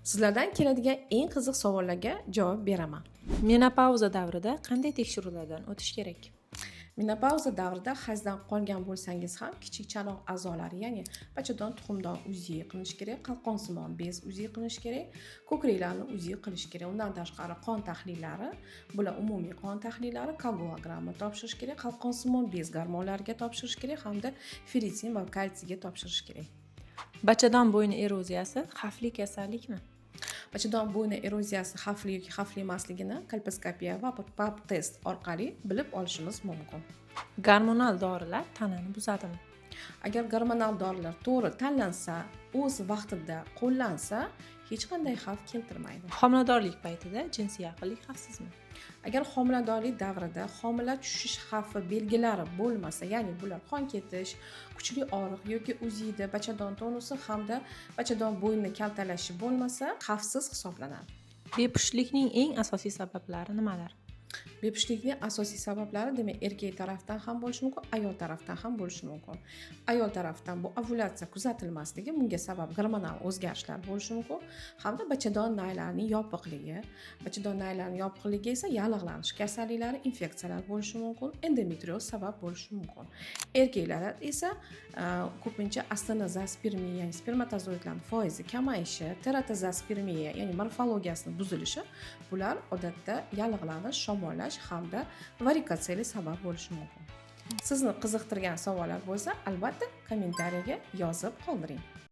Sizlardan keladigan eng qiziq savollarga javob beraman. Menopauza davrida qanday tekshiruvlardan o'tish kerak? Menopauza davrida hayzdan qolgan bo'lsangiz ham kichik chanoq a'zolari, ya'ni bachadon tuxumdon uzi qilish kerak, qalqonsimon bez uzi qilish kerak, ko'kraklarni uzi qilish kerak. Undan tashqari qon tahlillari, bular umumiy qon tahlillari, koagulogramma topshirish kerak, qalqonsimon bez gormonlariga topshirish kerak hamda feritin va kalsiyga topshirish kerak. Bachadon bo'yni eroziyasi xavfli kasallikmi? Bachadon bo'yni eroziyasi xavfli yoki xavfli emasligini kolposkopiya va pap test orqali bilib olishimiz mumkin. Gormonal dorilar tanani buzadimi? Agar gormonal dorilar to'g'ri tanlansa, o'z vaqtida qo'llansa, hech qanday xavf keltirmaydi. Homiladorlik paytida jinsiy yaqinlik xavfsizmi? Agar homiladorlik davrida homila tushish xavfi belgilari bo'lmasa, ya'ni bular qon ketish, kuchli og'riq yoki uziyda bachadon tonusi hamda bachadon bo'yni kaltalashi bo'lmasa, xavfsiz hisoblanadi. Bepushtlikning eng asosiy sabablari nimalar? Bepushtlikning asosiy sabablari demak erkak tarafdan ham bo'lishi mumkin, ayol tarafdan ham bo'lishi mumkin. Ayol tarafdan bu ovulyatsiya kuzatilmasligi, bunga sabab gormonal o'zgarishlar bo'lishi mumkin, hamda bachadon naylarining yopiqligi. Bachadon naylarining yopiqligi esa yallig'lanish kasalliklari, infeksiyalar bo'lishi mumkin, endometrioz sabab bo'lishi mumkin. Erkaklarda esa ko'pincha astenozaspermiya, ya'ni spermatozoidlarning foizi kamayishi, teratozaspermiya, ya'ni morfologiyasining buzilishi, bular odatda yallig'lanish, shamollash hamda varikotseli sabab bo'lishi mumkin. Sizni qiziqtirgan savollar bo'lsa, albatta kommentariyaga yozib qoldiring.